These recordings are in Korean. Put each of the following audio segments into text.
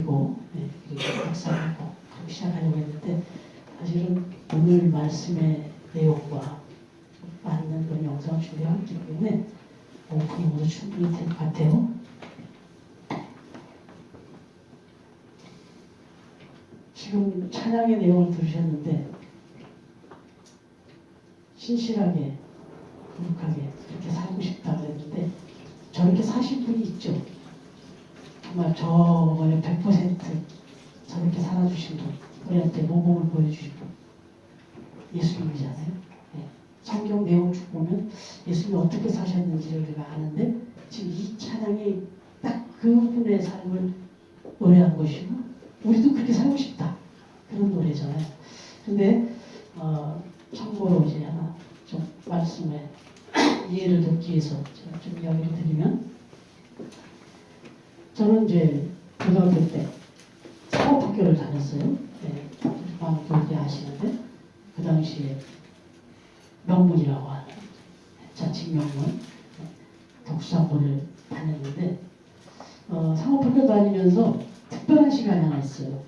네, 그리고 묵상하고 시작하려고 했는데 사실은 오늘 말씀의 내용과 맞는 그런 영상을 준비했기 때문에 오프닝으로 충분히 될 것 같아요. 지금 찬양의 내용을 들으셨는데 신실하게 거룩하게 그렇게 살고 싶다고 했는데 저렇게 사신 분이 있죠. 정말 저번에 100% 저렇게 살아주신 분, 우리한테 모범을 보여주신 분, 예수님이잖아요. 네. 성경 내용을 쭉 보면 예수님이 어떻게 사셨는지를 우리가 아는데 지금 이 찬양이 딱 그분의 삶을 노래한 것이고 우리도 그렇게 살고 싶다 그런 노래잖아요. 근데 참고로 이제 하나 좀 말씀에 이해를 돕기 위해서 제가 좀 이야기를 드리면, 저는 이제 고등학교 때 사업학교를 다녔어요. 네, 교육대 아시는데 그 당시에 명문이라고 하는 자칭 명문 독수학원을 다녔는데 상업학교 다니면서 특별한 시간이 하나 있어요.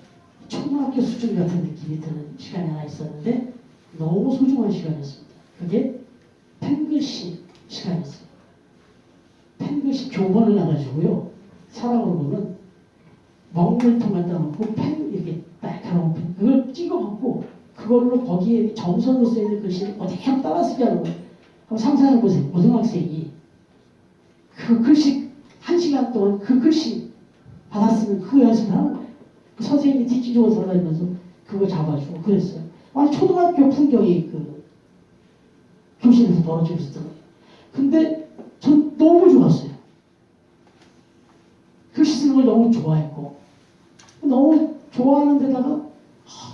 초등학교 수준 같은 느낌이 드는 시간이 하나 있었는데 너무 소중한 시간이었습니다. 그게 펜글씨 시간이었어요. 펜글씨 교본을 놔가지고요. 사람으로 보면 먹물통 갖다 놓고 펜 이렇게 날카로운 펜 그걸 찍어갖고 그걸로 거기에 점선으로 쓰여있는 글씨를 어디에 따라 쓰게 하는 거예요. 한번 상상해보세요. 고등학생이 그 글씨 1시간 동안 그 글씨 받았으면 그 연습을 하는 거예요. 그 선생님이 뒷지적으로 돌아다니면서 그거 잡아주고 그랬어요. 아니 초등학교 풍경이 그 교실에서 벌어지고 있었던 거예요. 근데 전 너무 좋았어요. 글씨 쓰는 걸 너무 좋아했고 너무 좋아하는 데다가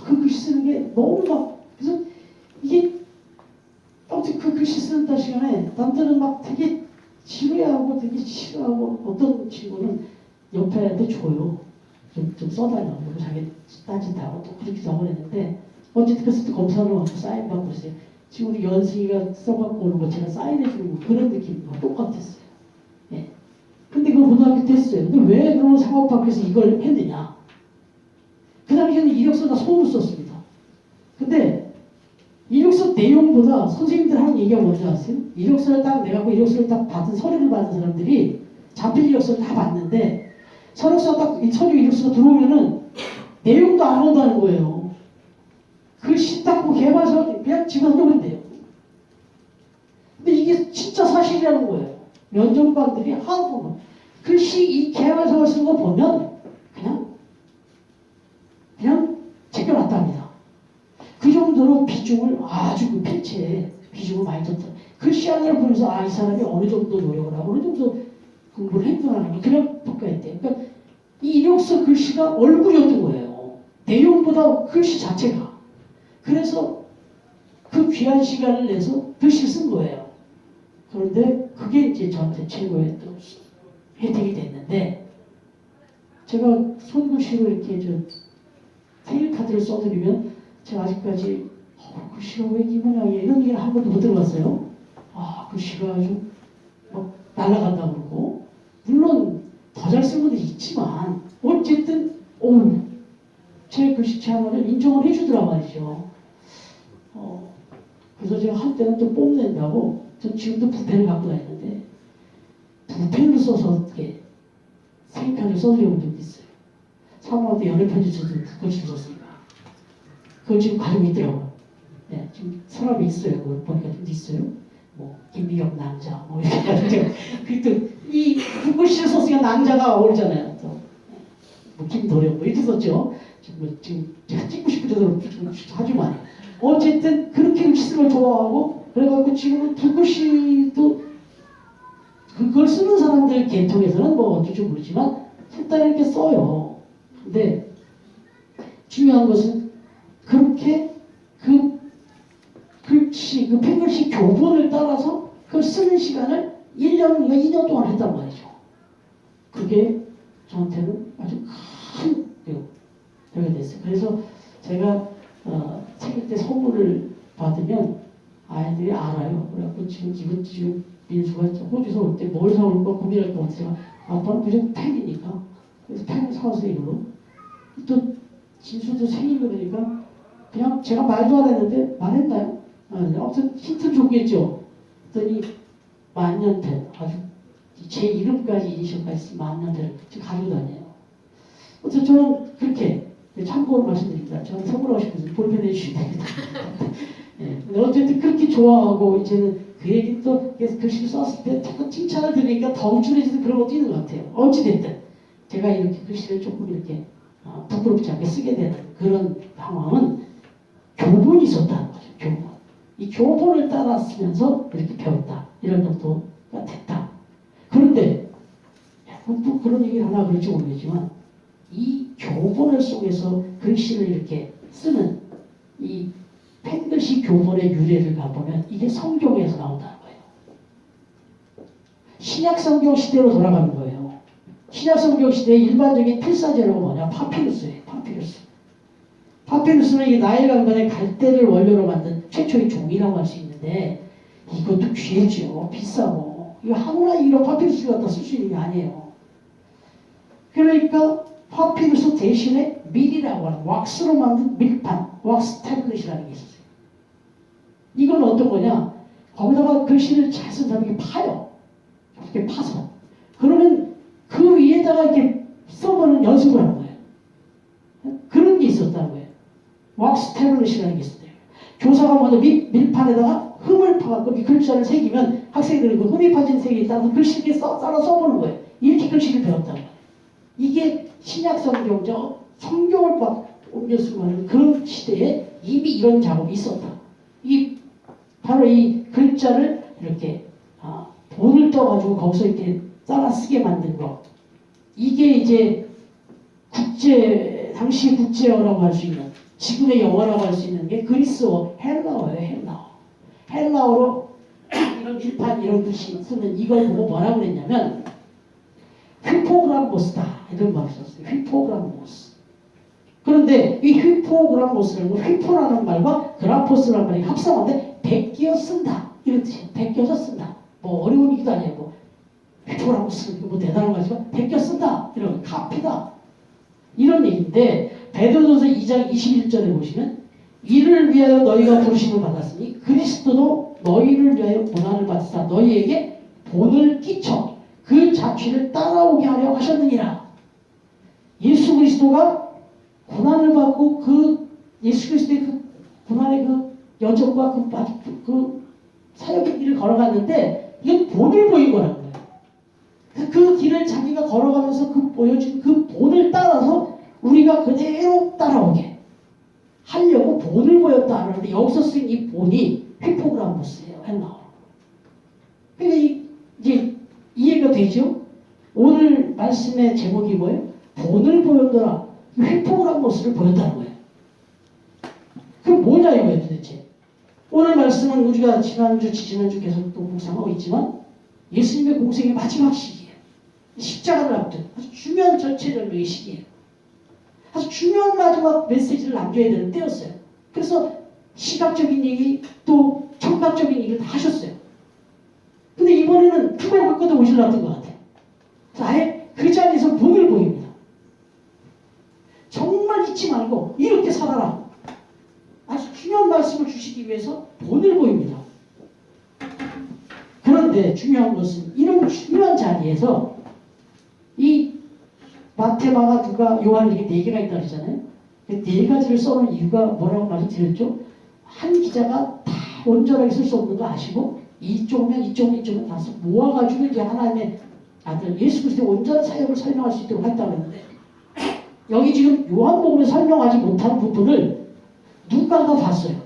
그 글씨 쓰는 게 너무 막 그래서 이게 아무튼 그 글씨 쓰는 시간에 남들은 막 되게 지루해하고 되게 싫어하고 어떤 친구는 옆에 애한테 줘요. 좀 써달라고 그리고 자기 딴짓하고 또 그렇게 하고 그랬는데 어쨌든 그래서 또 검사를 하고 사인 받고 있어요. 지금 우리 연승이가 써갖고 오는 거 제가 사인해주는 거 그런 느낌과 똑같았어요. 예. 근데 그걸 고등학교 때 했어요. 근데 왜 그러면 상업학교에서 이걸 했느냐? 그 당시에는 이력서나 손으로 썼습니다. 근데 이력서 내용보다 선생님들 하는 얘기가 뭔지 아세요? 이력서를 딱 내가고 이력서를 딱 받은 서류를 받은 사람들이 자필 이력서를 다 받는데 서류서 딱 서류 이력서가 들어오면은 내용도 안 온다는 거예요. 글씨 딱 개발서 그냥 집어넣으면 돼요. 근데 이게 진짜 사실이라는 거예요. 면접관들이 하고 글씨 이 개발서를 쓴 거 보면 그냥 제껴놨답니다. 그 정도로 비중을 아주 그 필체에 비중을 많이 뒀다. 글씨 하나를 보면서 이 사람이 어느 정도 노력을 하고 어느 정도 공부를 했구나 하는 걸 그냥 평가했대요. 그러니까 이 이력서 글씨가 얼굴이었던 거예요. 내용보다 글씨 자체가. 그래서 그 귀한 시간을 내서 글씨를 쓴 거예요. 그런데 그게 이제 저한테 최고의 또 혜택이 됐는데 제가 손글씨로 이렇게 생일 카드를 써드리면 제가 아직까지 글씨가 왜 이 모양이야 이런 얘기를 한 번도 못 들어봤어요. 글씨가 아주 막 날아간다고 그러고 물론 더 잘 쓴 분들이 있지만 어쨌든 제 글씨체 하나를 인정을 해주더라 말이죠. 그래서 제가 한때는 또 뽐낸다고 전 지금도 붓펜을 갖고 다니는데 붓펜으로 써서 이렇게 생편을 써드려본 적도 있어요. 사모한테 연애 편지 써도 붓글씨로 썼으니까 그걸 지금 가지고 있더라고요. 네, 지금 서랍에 있어요. 그걸 보니까 좀 있어요. 뭐 김미경 낭자 뭐 이렇게 가지고 그때 이 붓글씨를 썼으니까 낭자가 어울리잖아요. 또 뭐 김도령 뭐 이렇게 썼죠. 지금 제가 찍고 싶을 정도로 하지만 어쨌든 그렇게 글씨 쓰는 걸 좋아하고 그래갖고 지금은 붓글씨도 그걸 쓰는 사람들 계통에서는 뭐 어쩔 줄 모르지만 손따라 이렇게 써요. 근데 중요한 것은 그렇게 그 글씨, 그 펜글씨 교본을 따라서 그걸 쓰는 시간을 1년인가 2년 동안 했단 말이죠. 그게 저한테는 아주 큰 배가 됐어요. 그래서 제가 생일 때 선물을 받으면 아이들이 알아요. 그래갖고 지금 민수가 호주에서 올 때 뭘 사올까 고민할 것 같아요. 아빠는 무조건 펜이니까. 그래서 펜을 사오세요. 이걸로. 그러니까 그냥 제가 말도 안 했는데 말했나요? 아무튼 힌트 줬겠죠. 그랬더니 만년필, 아주 제 이름까지 이니셜까지 만년필을 지금 가지고 다녀요. 어쨌든 저는 그렇게 참고로 말씀드립니다. 저는 선물하고 싶어서 볼펜 해주시면 됩니다. 예. 근데 어쨌든 그렇게 좋아하고 이제는 그 얘기 또 글씨를 썼을 때 자꾸 칭찬을 들으니까 더 우쭐해지는 그런 것도 있는 것 같아요. 어찌됐든 제가 이렇게 글씨를 조금 이렇게 부끄럽지 않게 쓰게 되는 그런 상황은 교본이 있었다는 거죠. 교본. 이 교본을 따라 쓰면서 이렇게 배웠다. 이런 정도가 됐다. 그런데 또 그런 얘기를 하나 그럴지 모르겠지만 이 교본을 속에서 글씨를 이렇게 쓰는 이 펜글씨 교본의 유래를 가보면 이게 성경에서 나온다는 거예요. 신약 성경 시대로 돌아가는 거예요. 신약 성경 시대의 일반적인 필사재료가 뭐냐? 파피루스예요. 파피루스. 파피루스는 이 나일 강변의 갈대를 원료로 만든 최초의 종이라고 할 수 있는데 이것도 귀하죠. 비싸고. 이거 아무나 이런 파피루스 갖다 쓸 수 있는 게 아니에요. 그러니까 파피루스 대신에 밀이라고 하는 왁스로 만든 밀판, 왁스 태블릿이라는 게 있었어요. 이건 어떤 거냐? 거기다가 글씨를 잘 쓴 사람이 파요. 이렇게 파서. 그러면 그 위에다가 이렇게 써보는 연습을 하는 거예요. 그런 게 있었다는 거예요. 왁스 태블릿이라는 게 있었대요. 교사가 먼저 밀판에다가 흠을 파갖고 이 글자를 새기면 학생들이 그 흠이 파진 색에 따라서 글씨를 따라 써보는 거예요. 이렇게 글씨를 배웠다는 거예요. 이게 신약 성경적 성경을 막 옮겨 쓰고 하는 그런 시대에 이미 이런 작업이 있었다. 바로 이 글자를 이렇게 본을 떠가지고 거기서 이렇게 따라 쓰게 만든 거. 이게 이제 당시 국제어라고 할 수 있는, 지금의 영어라고 할 수 있는 게 그리스어, 헬라어예요, 헬라어. 헬라어로 이런 밀판, 이런 글씨 쓰는 이걸 보고 뭐라고 그랬냐면, 휘포그람모스다. 이런 말을 썼어요. 휘포그람모스. 그런데 이 휘포그람모스라는 건 휘포라는 말과 그라포스라는 말이 합성한데 베끼어 쓴다. 이런 뜻이에요. 베껴서 쓴다. 뭐 어려운 얘기도 아니에요. 뭐 휘포그람모스 뭐 대단한 거지만 베껴 쓴다. 이런 카피다. 이런 얘기인데 베드로전서 2장 21절에 보시면 이를 위하여 너희가 부르심을 받았으니 그리스도도 너희를 위하여 고난을 받으사 너희에게 본을 끼쳐 그 자취를 따라오게 하려 하셨느니라. 예수 그리스도가 고난을 받고 그 예수 그리스도의 그 고난의 그 여정과 그 사역의 길을 걸어갔는데 이건 본을 보인 거라는 거예요. 그 길을 자기가 걸어가면서 그 보여준 그 본을 따라서 우리가 그대로 따라오게 하려고 본을 보였다 하는데 여기서 쓰인 이 본이 휘포그람모스예요. 헬라어. 그러니까 이제 이해가 되죠? 오늘 말씀의 제목이 뭐예요? 본을 보였더라. 휘포그람모스를 보였다는 거예요. 그럼 뭐냐 이거예요 도대체. 오늘 말씀은 우리가 지난주, 지지난주 계속 또 묵상하고 있지만 예수님의 공생의 마지막 시기예요. 십자가를 앞둔 아주 중요한 전체적인 시기예요. 아주 중요한 마지막 메시지를 남겨야 되는 때였어요. 그래서 시각적인 얘기 또 청각적인 얘기를 다 하셨어요. 근데 이번에는 그걸 갖고도 오실라던 것 같아요. 아예 그 자리에서 본을 보입니다. 정말 잊지 말고 이렇게 살아라. 아주 중요한 말씀을 주시기 위해서 본을 보입니다. 그런데 중요한 것은 이런 중요한 자리에서 이 마태, 마가, 누가, 요한 이렇게 네 개가 있다 그러잖아요. 네 가지를 써놓은 이유가 뭐라고 말씀드렸죠? 한 기자가 다 온전하게 쓸 수 없는 거 아시고 이쪽면 이쪽면 다 모아가지고 이제 하나님의 아들 예수 그리스도의 온전한 사역을 설명할 수 있도록 했다고 했는데 여기 지금 요한복음에 설명하지 못한 부분을 누가가 봤어요.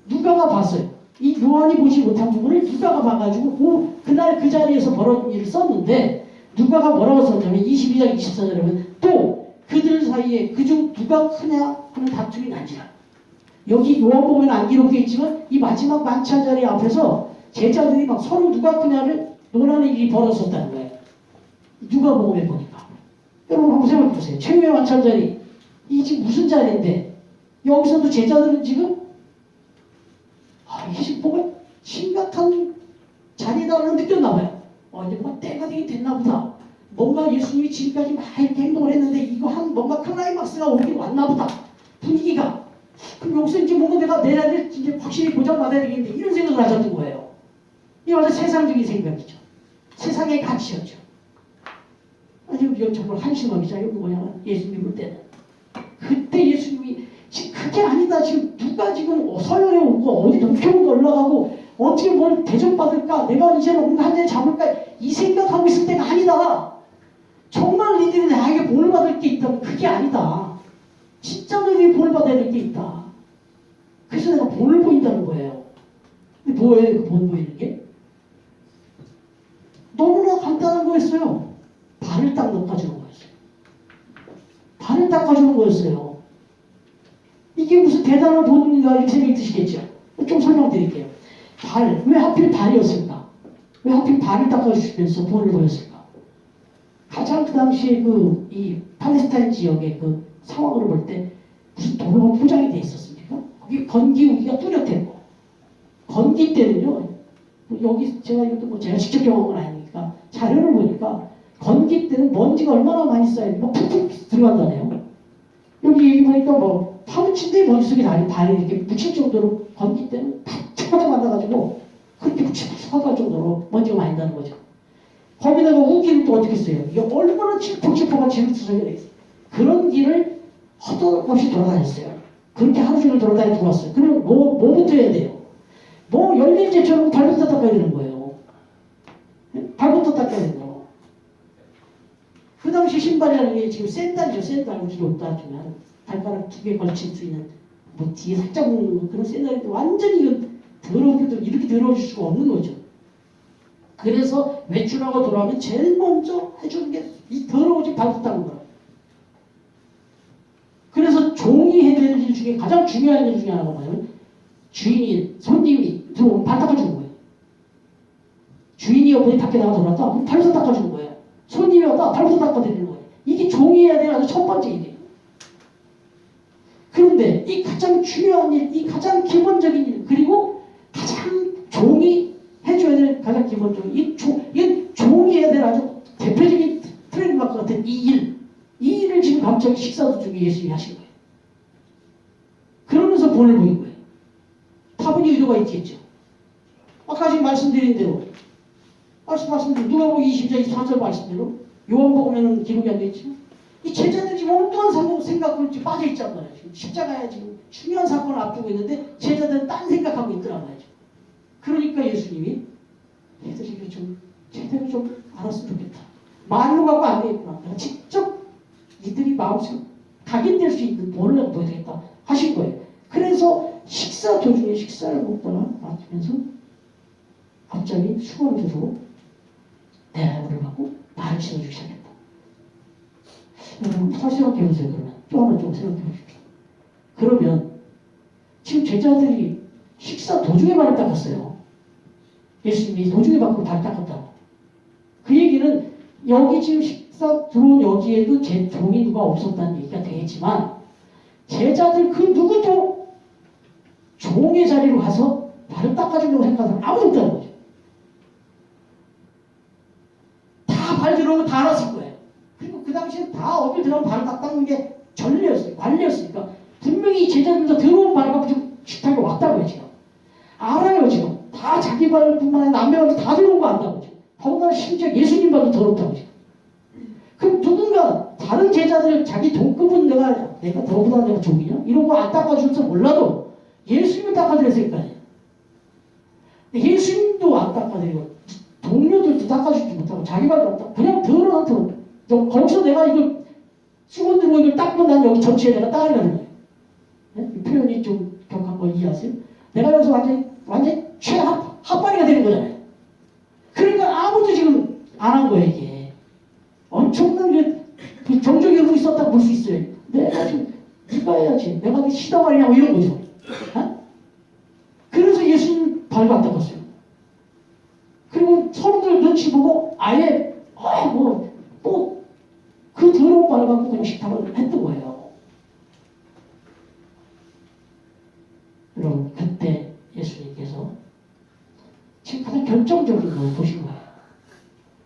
누가가 봤어요. 이 요한이 보지 못한 부분을 누가가 봐가지고 그날 그 자리에서 벌어진 일을 썼는데 누가가 뭐라고 썼냐면 22장 24절에 보면 또 그들 사이에 그중 누가 크냐 하는 다툼이 난지라. 여기 요한복음에는 안 기록되어 있지만 이 마지막 만찬 자리 앞에서 제자들이 막 서로 누가 크냐를 논하는 일이 벌어졌다는 거예요. 누가복음에 보니까. 여러분 한번 생각해 보세요. 최후의 만찬 자리. 이게 지금 무슨 자리인데 여기서도 제자들은 지금 이게 지금 뭔가 심각한 자리다라는 느꼈나 봐요. 이제 뭔가 때가 되긴 됐나 보다. 뭔가 예수님이 지금까지 막 이렇게 행동을 했는데 이거 뭔가 클라이막스 찬스가 오긴 왔나 보다. 분위기가. 그럼 여기서 이제 뭔가 내가 내 아이를 이제 확실히 보장받아야 되겠는데 이런 생각을 하셨던 거예요. 이게 완전 세상적인 생각이죠. 세상의 가치였죠. 아니 이거 정말 한심하기자 이거 뭐냐 예수님 볼 때는. 그때 예수님이 지금 그게 아니다. 지금 누가 지금 서열에 오고 어디 높여오고 올라가고 어떻게 뭘 대접받을까? 내가 이제는 뭔가 한 자리 잡을까? 이 생각하고 있을 때가 아니다. 정말 너희들이 나에게 볼 받을 게 있다면 그게 아니다. 진짜 너희들이 볼 받아야 될 게 있다. 그래서 내가 본을 보인다는 거예요. 근데 뭐예요? 그 본 보이는 게? 너무나 간단한 거였어요. 발을 딱 닦아주는 거였어요. 발을 닦아주는 거였어요. 이게 무슨 대단한 본인가 이렇게 생각이 드시겠죠? 좀 설명드릴게요. 발, 왜 하필 발이었을까? 왜 하필 발을 닦아주시면서 본을 보였을까? 가장 그 당시에 이 팔레스타인 지역의 그 상황으로 볼 때 무슨 도로가 포장이 돼 있었습니까? 거기 건기우기가 뚜렷했고, 건기 때는요, 여기 제가 이것도 뭐 제가 직접 경험한 건 아니니까 자료를 보니까 건기 때는 먼지가 얼마나 많이 쌓이면 막 푹푹 들어간다네요. 여기 보니까 뭐 파묻힌 데 먼지 속에 발이 이렇게 묻힐 정도로 건기 때는 팍팍 만나가지고 그렇게 푹푹 정도로 먼지가 많이 나는 거죠. 거기다가 우기는 또 어떻게 써요? 이게 얼마나 칠퍽칠퍽한 지름투성이가 돼 있어요. 그런 길을 허덕없이 돌아다녔어요. 그렇게 하루 종일 돌아다니고 왔어요. 그럼 뭐부터 해야 돼요? 뭐 열린제처럼 발부터 닦아야 되는 거예요. 발부터 닦아야 되는 거예요. 그 당시 신발이라는 게 지금 샌달이죠. 샌달 우리로 따지면 발가락 2개 걸칠 수 있는 뭐 뒤에 살짝 묶는 그런 샌달인데 완전히 이건 더러우기도 이렇게 더러워질 수가 없는 거죠. 그래서 외출하고 돌아오면 제일 먼저 해주는 게 이 더러워진 발부터 닦는 거예요. 그래서 종이 해야 되는 일 중에 가장 중요한 일 중에 하나가 뭐냐면 주인이 손님이 들어오면 발 닦아주는 거예요. 주인이 어머니 밖에 나가 돌아왔다 그럼 발부터 닦아주는 거예요. 손님이 왔다 발부터 닦아드리는 거예요. 이게 종이 해야 되는 아주 첫 번째 일이에요. 그런데 이 가장 중요한 일, 이 가장 기본적인 일, 그리고 가장 종이 해줘야 될 가장 기본적인 이건 종이 해야 될 아주 대표적인 트레이드마크 같은 이 일을 지금 갑자기 식사 도중에 예수님이 하신 거예요. 그러면서 본을 보인 거예요. 타분이 의도가 있겠죠. 아까 지금 말씀드린 대로 말씀드린 누가복음 20장 24절 말씀대로 요한복음에는 기록이 안 되어 있죠. 이 제자들이 지금 엉뚱한 생각을 빠져 있단 말이에요. 지금 십자가에 지금 중요한 사건을 앞두고 있는데 제자들은 딴 생각하고 있더란 말이죠. 그러니까 예수님이 얘들이 좀 제대로 좀 알았으면 좋겠다. 말로 갖고 안 되겠구나. 내가 직접 이들이 마음속에 각인될 수 있는 본을 보여야겠다 하신 거예요. 그래서 식사 도중에 식사를 먹다가 맞으면서 갑자기 수건을 들고 내 얼굴을 받고 발을 씻어주기 시작했다. 여러분 생각해 보세요. 그러면 또 하나 좀 생각해 보십시오. 그러면 지금 제자들이 식사 도중에 발을 닦았어요. 예수님이 도중에 밖으로 발을 닦았다고. 그 얘기는 여기 지금 식사 들어온 여기에도 제 종이 누가 없었다는 얘기가 되겠지만 제자들 그 누구도 종의 자리로 가서 발을 닦아주려고 생각하는 사람 아무도 없다는 거죠. 다 발 들어오면 다 알았을 거예요. 그리고 그 당시에 다 어딜 들어가면 발을 딱 닦는 게 전례였어요. 관례였으니까 분명히 제자들도 들어온 발 갖고 지금 식탁에 왔다고요. 지금 알아요. 지금 다 자기 발뿐만 아니라 남의 발도 다 들어온 거 안다고. 더군다나 심지어 예수님 발도 더럽다고. 지금. 그럼 누군가 다른 제자들 자기 동급은 내가 너보다 내가 종이냐? 이런 거 안 닦아줄지 몰라도 예수님은 닦아드렸을 거 아니에요. 예수님도 안 닦아드리고 동료들도 닦아주지 못하고 자기 발도 안 닦고 그냥 더러운 상태로 거기서 내가 이걸 수건 들고 이걸 닦으면 난 여기 전체에 내가 닦으려는 거예요. 네? 이 표현이 좀 격한 거 이해하세요? 내가 여기서 완전히 핫바리가 되는 거잖아요. 그러니까 아무도 지금 안 한 거예요, 이게. 엄청난 그 정적이 흐르고 있었다고 볼 수 있어요. 내가 지금 네가 해야지. 내가 시다 말이냐고 이런 거죠. 어? 그래서 예수님 발도 안 닦았어요. 그리고 서로들 눈치 보고 아예 그 더러운 발을 갖고 그냥 식탁을 했던 거예요. 여러분 그때 예수님께서 지금 가장 결정적인 걸 보신 거예요.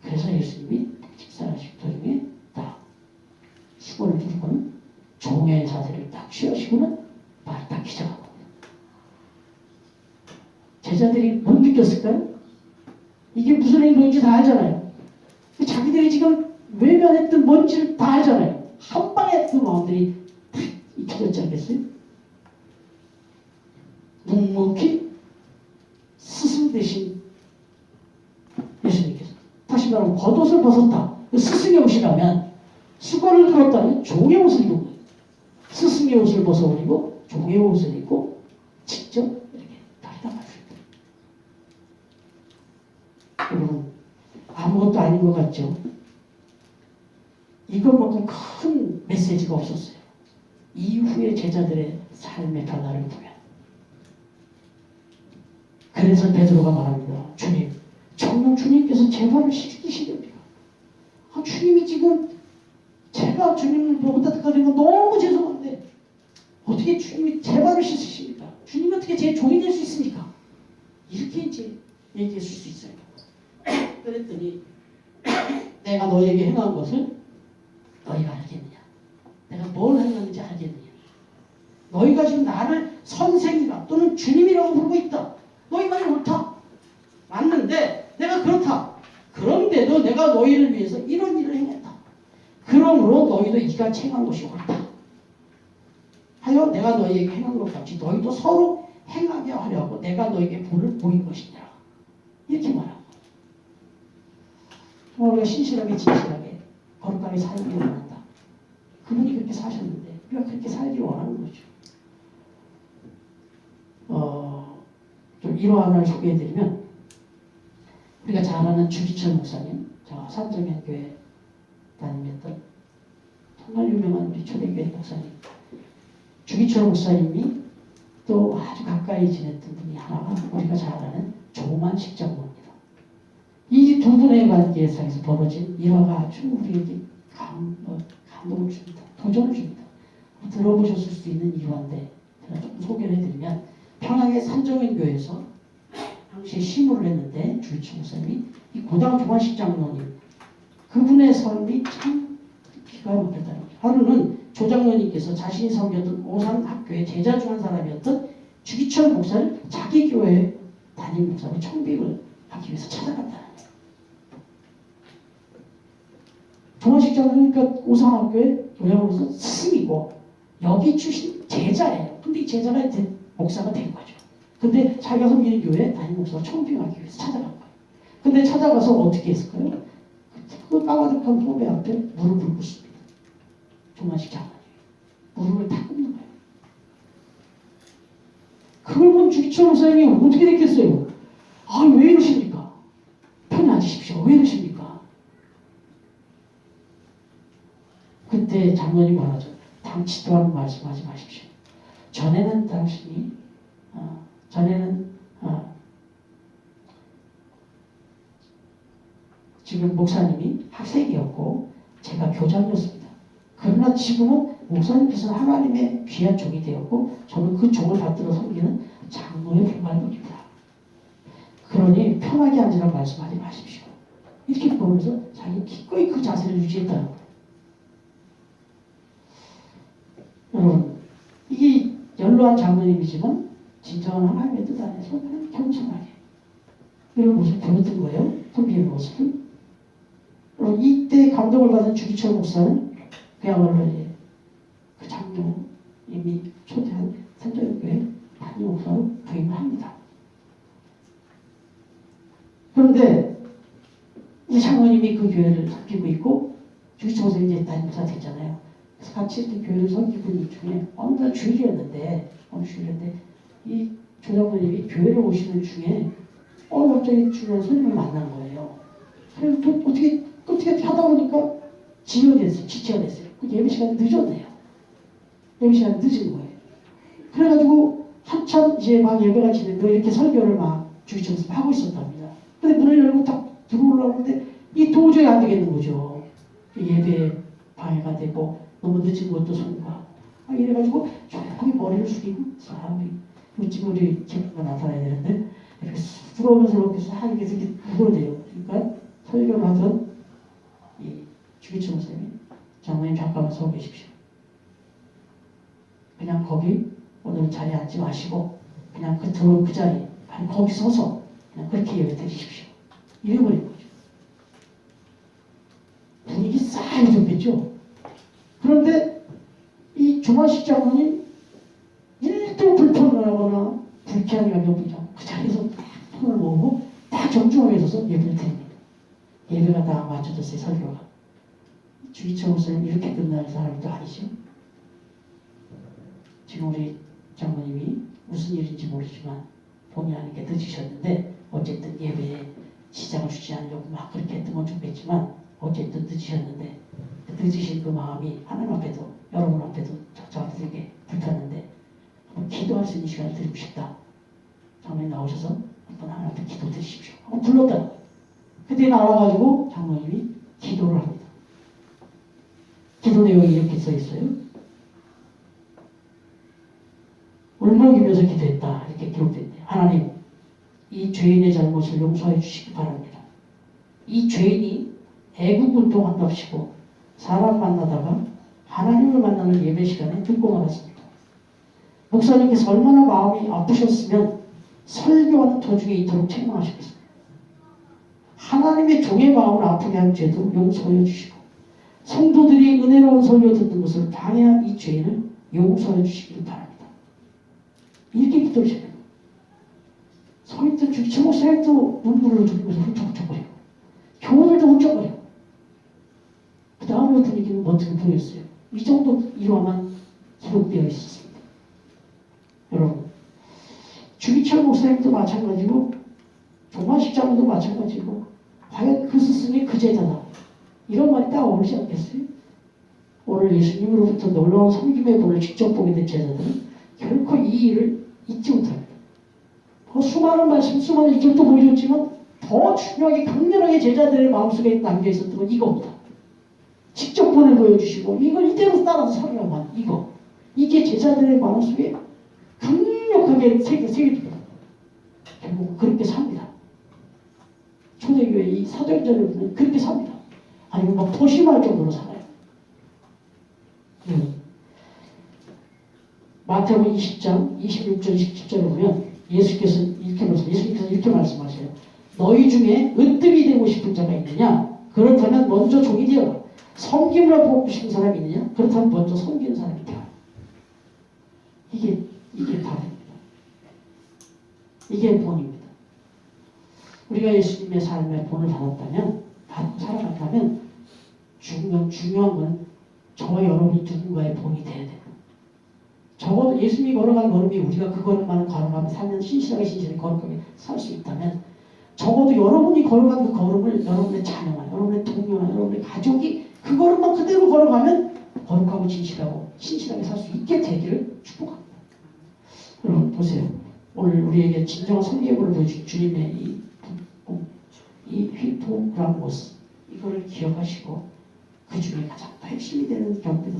그래서 예수님이 식사하실 도중에 다 수건을 들고는 종이 동해의 자세를 딱 취하시고는 말을 딱 시작하고 제자들이 못 느꼈을까요? 이게 무슨 행동인지 다 알잖아요. 자기들이 지금 외면했던 뭔지를 다 알잖아요. 한 방에 그 마음들이 탁 익혀졌지 않겠어요? 묵묵히 스승 대신 예수님께서 다시 말하면 겉옷을 벗었다. 스승의 옷이라면 수건을 들었다면 종의 옷을 입은 거예요. 스승의 옷을 벗어버리고 종의 옷을 입고 직접 이렇게 다리다 마셨다. 여러분 아무것도 아닌 것 같죠? 이것만큼 큰 메시지가 없었어요. 이후의 제자들의 삶의 변화를 보면. 그래서 베드로가 말합니다. 주님, 정녕 주님께서 제 발을 씻기시렵니까? 주님이 지금 제가 주님을 보고 따뜻하는 건 너무 죄송한데 어떻게 주님이 제 발을 씻으십니까? 주님이 어떻게 제 종이 될 수 있습니까? 이렇게 이제 얘기했을 수 있어요. 그랬더니 내가 너에게 행한 것을 너희가 알겠느냐? 내가 뭘 했는지 알겠느냐? 너희가 지금 나를 선생이라 또는 주님이라고 부르고 있다. 너희 말이 옳다. 맞는데 내가 그렇다. 그런데도 내가 너희를 위해서 이런 일을 행했다. 그러므로 너희도 이같이 행한 것이 옳다. 하여 내가 너희에게 행한 것 같이 너희도 서로 행하게 하려고 내가 너희에게 본을 보인 것이냐. 이렇게 말하고 우리가 신실하게 진실하게 거룩하게 살기 원한다. 그분이 그렇게 사셨는데 우리가 그렇게 살기 원하는 거죠. 좀 일화를 소개해드리면 우리가 잘 아는 주기철 목사님, 저 산정현교회 다니셨던 정말 유명한 우리 초대교회 목사님 주기철 목사님이 또 아주 가까이 지냈던 분이 하나가 우리가 잘 아는 조만식 장로입니다. 이 두 분의 관계에서 벌어진 일화가 아주 우리에게 감동을 줍니다. 도전을 줍니다. 들어보셨을 수 있는 일화인데 제가 좀 소개를 해드리면 평양의 산정현교회에서 당시에 시무를 했는데 주기철 목사님이 이 고당 조만식 장로님 그분의 삶이 참 기가 막혔다는 거죠. 하루는 조 장로님께서 자신이 섬겼던 오산학교의 제자 중 한 사람이었던 주기철 목사를 자기 교회에 담임 목사로 청빙을 하기 위해서 찾아갔다는 거예요. 조만식 장로니까 오산학교의 교양으로서 스승이고 여기 출신 제자예요. 근데 이 제자가 목사가 된 거죠. 근데 자기가 섬기는 교회 담임 목사로 청빙하기 위해서 찾아간 거예요. 근데 찾아가서 어떻게 했을까요? 그 까마득한 후배 앞에 무릎을 꿇습니다. 조만식 장로님. 무릎을 다 꿇는 거예요. 그걸 본 주기철 목사님이 어떻게 됐겠어요? 아, 왜 이러십니까? 편히 앉으십시오. 왜 이러십니까? 그때 장로님 말하죠. 당치 또한 말씀하지 마십시오. 전에는 당신이 지금 목사님이 학생이었고 제가 교장이었습니다. 그러나 지금은 목사님께서는 하나님의 귀한 종이 되었고 저는 그 종을 받들어 섬기는 장로에 불과한 겁니다. 그러니 편하게 앉으라고 말씀하지 마십시오. 이렇게 보면서 자기는 기꺼이 그 자세를 유지했다는 거예요. 여러분, 이게 연로한 장로님이지만 진정한 하나님의 뜻 안에서 그냥 겸손하게 이런 모습을 보였던 거예요. 섬기는 모습을. 이때 감동을 받은 주기철 목사는 그야말로 그 장로님이 초대한 산정교회 담임 목사로 부임을 합니다. 그런데 이 장로님이 그 교회를 섬기고 있고 주기철 목사님이 이제 담임 목사가 됐잖아요. 그래서 같이 이렇게 교회를 섬기고 있는 중에 어느 날 주일이었는데 이 조장로님이 교회를 오시는 중에 갑자기 중요한 손님을 만난 거예요. 그래서 또 어떻게 하다 보니까 지체가 됐어요. 그 예배 시간이 늦었네요. 예배 시간이 늦은 거예요. 그래가지고 한참 이제 막 예배가 진행되고 이렇게 설교를 막 주기처럼 하고 있었답니다. 근데 문을 열고 딱 들어오려고 하는데 이 도저히 안 되겠는 거죠. 예배 방해가 되고 너무 늦은 것도 성과. 이래가지고 조용히 머리를 숙이고 사람이 우리 제가 나타나야 되는데 이렇게 들어오면서 이렇게 싹 이렇게 누구래요. 그러니까 설교를 하던 이 주기철 목사님이 장로님 잠깐만 서 계십시오. 그냥 거기 오늘 자리에 앉지 마시고 그냥 그 들어온 그 자리 아니 거기 서서 그냥 그렇게 예배 드리십시오. 이래버린 거죠. 분위기 싸해졌겠죠. 그런데 이 조만식 장로님 1도 불편을 하거나 불쾌한 감이 없죠. 그 자리에서 딱 손을 모으고 딱 정중하게 서서 예배를 드립니다. 예배가 다 맞춰졌어요. 설교가. 주기철 목사님 이렇게 끝날 사람도 아니죠. 지금 우리 장로님이 무슨 일인지 모르지만 본의 아니게 늦으셨는데 어쨌든 예배에 시작을 주지 않으려고 막 그렇게 했던 건 좋겠지만 어쨌든 늦으셨는데 늦으신 그 마음이 하나님 앞에도 여러분 앞에도 저한테 되게 불편한데 한번 기도할 수 있는 시간을 드리고 싶다. 장로님 나오셔서 한번 하나님 앞에 기도 드리십시오. 한번 불렀다. 그때 나와가지고 장로님이 기도를 합니다. 기도 내용이 이렇게 써 있어요. 울먹이면서 기도했다. 이렇게 기록됐네요. 하나님, 이 죄인의 잘못을 용서해 주시기 바랍니다. 이 죄인이 애국운동한답시고 사람 만나다가 하나님을 만나는 예배 시간에 듣고 말았습니다. 목사님께서 얼마나 마음이 아프셨으면 설교하는 도중에 이토록 책망하셨겠습니까? 하나님의 종의 마음을 아프게 한 죄도 용서해 주시고 성도들이 은혜로운 설교 듣는 것을 방해한 이 죄인을 용서해 주시길 바랍니다. 이렇게 기도하시네요. 서있던 주기철 목사님도 눈물을 흘리면서 훌쩍훌쩍거리고 교우들도 훌쩍거리고 그 다음에 분위기는 멋지게 보였어요. 이 정도 일화만 기록되어 있었습니다. 여러분 주기철 목사님도 마찬가지고 조만식 장로도 마찬가지고 과연 그 스승이 그 제자다 이런 말이 딱 어울리지 않겠어요? 오늘 예수님으로부터 놀라운 섬김의 본을 직접 보게 된 제자들은 결코 이 일을 잊지 못합니다. 수많은 말씀, 수많은 이점도 보여줬지만 더 중요하게 강렬하게 제자들의 마음속에 남겨 있었던 건 이겁니다. 직접 본을 보여주시고 이걸 이대로 따라서 살아가만 이거 이게 제자들의 마음속에 강력하게 새겨집니다. 결국 그렇게 삽니다. 초대교회 이 사도행전을 그렇게 삽니다. 아니면 막 도심할 정도로 살아요. 마태복음 20장 26절 27절에 보면 예수님께서 이렇게 말씀하세요. 너희 중에 으뜸이 되고 싶은 자가 있느냐? 그렇다면 먼저 종이 되어라. 섬김을 뽑으신 사람이 있느냐? 그렇다면 먼저 섬기는 사람이 되어라. 이게 답입니다. 이게 본입니다. 우리가 예수님의 삶의 본을 받고 살아간다면 중요한 건 저와 여러분이 누군가의 본이 돼야 돼요. 적어도 예수님이 걸어간 걸음이 우리가 그 걸음만을 걸어가며 살면 신실하게 거룩하게 살 수 있다면 적어도 여러분이 걸어간 그 걸음을 여러분의 자녀나 여러분의 동료나 여러분의 가족이 그 걸음만 그대로 걸어가면 거룩하고 진실하고 신실하게 살 수 있게 되기를 축복합니다. 여러분 보세요. 오늘 우리에게 진정한 성경을 보여준 주님의 이 휘포라모스 이거를 기억하시고 그 중에 가장 핵심이 되는 섬기는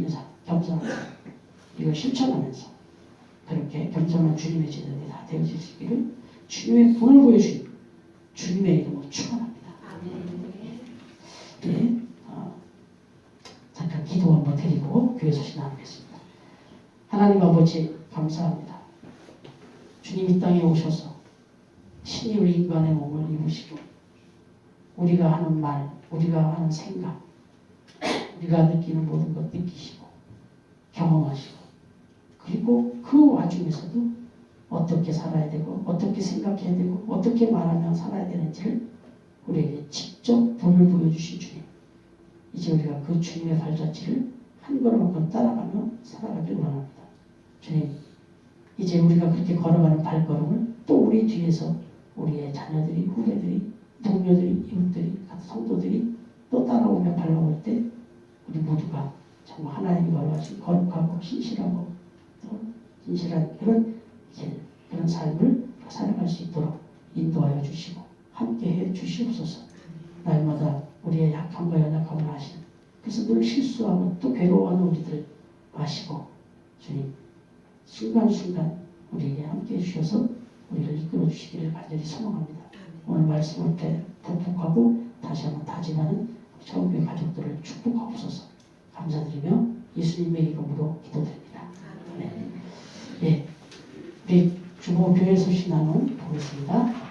삶, 겸손한 삶 이걸 실천하면서 그렇게 겸손한 주님의 제자들이 다 되어지시기를 주님의 본을 보여주신 주님의 이름으로 축원합니다. 네, 잠깐 기도 한번 드리고 교회 소식 나누겠습니다. 하나님 아버지 감사합니다. 주님 이 땅에 오셔서 신이 우리 인간의 몸을 입으시고 우리가 하는 말, 우리가 하는 생각, 우리가 느끼는 모든 것 느끼시고 경험하시고 그리고 그 와중에서도 어떻게 살아야 되고 어떻게 생각해야 되고 어떻게 말하며 살아야 되는지를 우리에게 직접 본을 보여주신 주님. 이제 우리가 그 주님의 발자취를 한 걸음 한 걸음 따라가며 살아가길 원합니다. 주님, 이제 우리가 그렇게 걸어가는 발걸음을 또 우리 뒤에서 우리의 자녀들이, 후배들이, 동료들이, 이웃들이, 성도들이 또 따라오며 밟아올 때 우리 모두가 정말 하나님이 걸어가신 거룩하고 신실하고 또 진실한 그런 삶을 살아갈 수 있도록 인도하여 주시고 함께해 주시옵소서. 날마다 우리의 약함과 연약함을 아시는 그래서 늘 실수하고 또 괴로워하는 우리들 아시고 주님 순간순간 우리에게 함께해 주셔서 우리를 이끌어 주시기를 간절히 소망합니다. 오늘 말씀을 때 복복하고 다시 한번 다짐하는 처음의 가족들을 축복하옵소서. 감사드리며 예수님의 이름으로 기도드립니다. 네. 네. 우리 주보 교회 소식 나눔 보겠습니다.